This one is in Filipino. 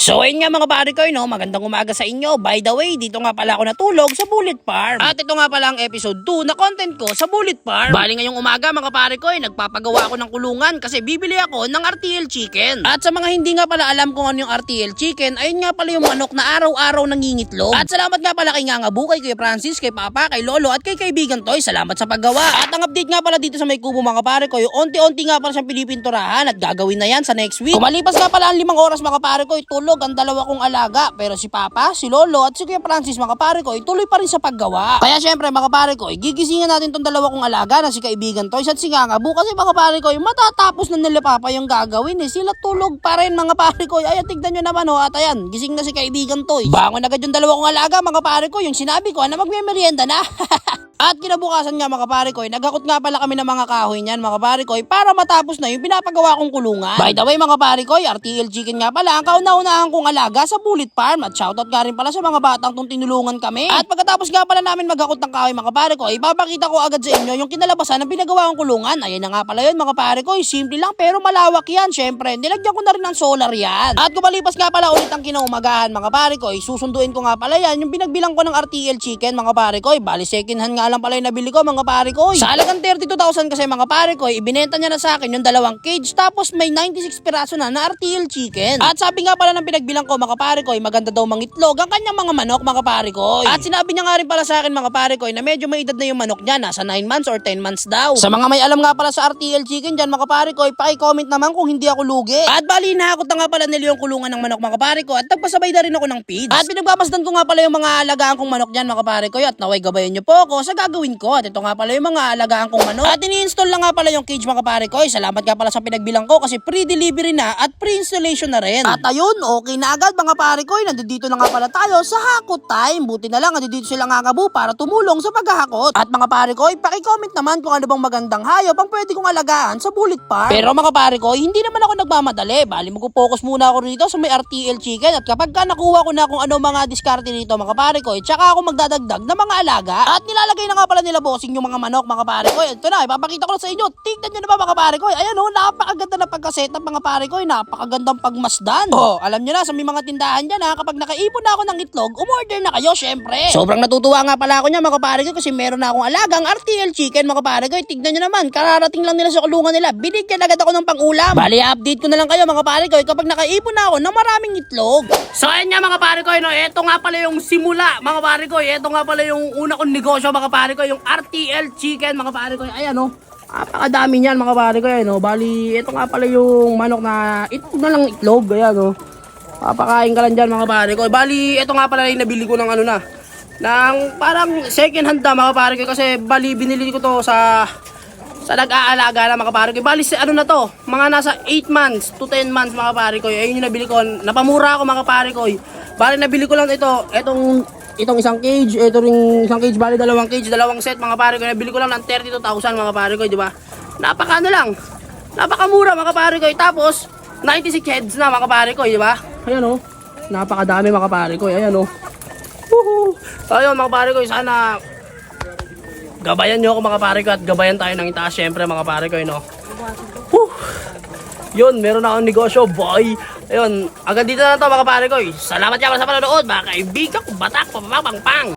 So ayun nga mga pare ko, no? Magandang umaga sa inyo. By the way, dito nga pala ako natulog sa Bullet Farm. At ito nga pala ang episode 2 na content ko sa Bullet Farm. Bali ngayong umaga mga pare ko, nagpapagawa ako ng kulungan kasi bibili ako ng RTL chicken. At sa mga hindi nga pala alam kung ano yung RTL chicken, ayun nga pala yung manok na araw-araw nangingitlog. At salamat nga pala kay Ngangabu, kay Kuya Francis, kay Papa, kay Lolo at kay Kaibigan Toy. Salamat sa paggawa. At ang update nga pala dito sa May Kubo mga pare ko, yung unti-unti nga pala siyang pinipinturahan at gagawin na yan sa next week. Kumalipas nga pala ang 5 oras mga pare ko, tulog ang dalawa kong alaga, pero si Papa, si Lolo at si Kuya Francis mga pare ko tuloy pa rin sa paggawa. Kaya syempre mga pare ko, gigisingan natin tong dalawa kong alaga na si Kaibigan Toys at si Ngangabu kasi mga pare ko, matatapos na nila Papa yung gagawin sila tulog pa rin mga pare ko. Ayan, tignan nyo naman at ayan, gising na si Kaibigan Toys. Bangon agad yung dalawa kong alaga mga pare ko, yung sinabi ko na magme-merienda na. At kinabukasan nga mga pare ko, naghakot nga pala kami ng mga kahoy niyan mga pare ko para matapos na yung pinapagawa kong kulungan. By the way mga pare ko, RTL chicken nga pala ang kauna-unahan kong alaga sa Bullet Farm at shoutout nga rin pala sa mga batang tong tinulungan kami. At pagkatapos nga pala namin maghakot ng kahoy mga pare ko, ipapakita ko agad sa inyo yung kinalabasan ng pinagawa kong kulungan. Ayan na nga pala yun mga pare ko, simple lang pero malawak yan. Syempre, nilagyan ko na rin ng solar yan. At kumalipas nga pala ulit ang kinaumagahan mga pare ko, susunduin ko nga pala yan yung pinagbilang ko ng RTL chicken mga pare ko. Bali second hand nga lang pala yung nabili ko mga pare ko. Sa halagang 32,000 kasi mga pare ko, ibinenta niya na sa akin yung dalawang cage tapos may 96 piraso na RTL chicken. At sabi nga pala ng pinagbilang ko mga pare ko, maganda daw mangitlog ang kanyang mga manok mga pare ko. At sinabi niya nga rin pala sa akin mga pare ko na medyo may edad na yung manok niya, nasa 9 months or 10 months daw. Sa mga may alam nga pala sa RTL chicken dyan mga pare ko, paki-comment naman kung hindi ako lugi. At bali nahakot na nga pala nila yung kulungan ng manok mga pare ko at nagpasabay na rin ako ng feeds. At pinagpapasdan ko nga pala yung mga alagaan kong manok dyan mga pare ko at naway gabayan niyo po ako sa gagawin ko. At ito nga pala yung mga alagaan kong manok. At ini-install na nga pala yung cage mga pare ko. Salamat nga pala sa pinagbilang ko kasi pre-delivery na at pre-installation na rin. At ayun, okay na agad mga pare ko. Nandito na nga pala tayo sa hakot time. Buti na lang nandito sila Ngangabu para tumulong sa paghahakot. At mga pare ko, paki-comment naman kung ano bang magandang hayop ang pwede kong alagaan sa Bullet Farm. Pero mga pare ko, hindi naman ako nagmamadali. Bali mag-focus muna ako rito sa may RTL chicken at kapag nakuha ko na kung ano mga diskarte dito mga pare ko, tsaka ako magdadagdag ng mga alaga. At nilalagay na nga pala nila bossing yung mga manok mga pare ko. Ito na, ipapakita ko na sa inyo. Tignan nyo na ba mga pare ko? Ayan napakaganda na pagka-setup mga pare ko. Napakagandang pagmasdan. Alam nyo na sa may mga tindahan dyan kapag nakaipon na ako ng itlog, umorder na kayo syempre. Sobrang natutuwa nga pala ako niya mga pare ko kasi meron na akong alagang RTL chicken mga pare ko. Tignan nyo naman, kararating lang nila sa kulungan nila. Binigyan agad ako ng pang-ulam. Bali, update ko na lang kayo mga pare ko kapag nakaipon na ako ng maraming itlog. So ayan nga mga pare ko, ito nga pala yung simula mga pare ko. Ito nga pala yung una kong negosyo mga pare ko, yung RTL chicken mga pare ko. Ayan napakadami niyan mga pare ko. Bali, ito nga pala yung manok na itlog na lang itlog. Ayan papakain ka lang dyan mga pare ko. Bali, ito nga pala yung nabili ko ng ng parang second hand na mga pare ko. Kasi bali, binili ko to sa nag-aalaga na mga pare ko. Bali, na to? Mga nasa 8 months to 10 months mga pare ko. Ayun yung nabili ko. Napamura ako mga pare ko. Bali, nabili ko lang itong isang cage, ito ring isang cage, bali dalawang cage, dalawang set mga pare ko. Nabili ko lang ng 32,000 mga pare ko, di ba? Napakamura mga pare ko. Tapos 96 heads na mga pare ko, di ba? Ayan napakadami mga pare ko. Ayan ayun mga pare ko, sana gabayan nyo ako mga pare ko at gabayan tayo ng itaas syempre mga pare ko. Yun, meron na akong negosyo, boy. Ayun, agad dito na to mga pare ko. Salamat nga sa panonood, mga kaibigan ko, batak, pang.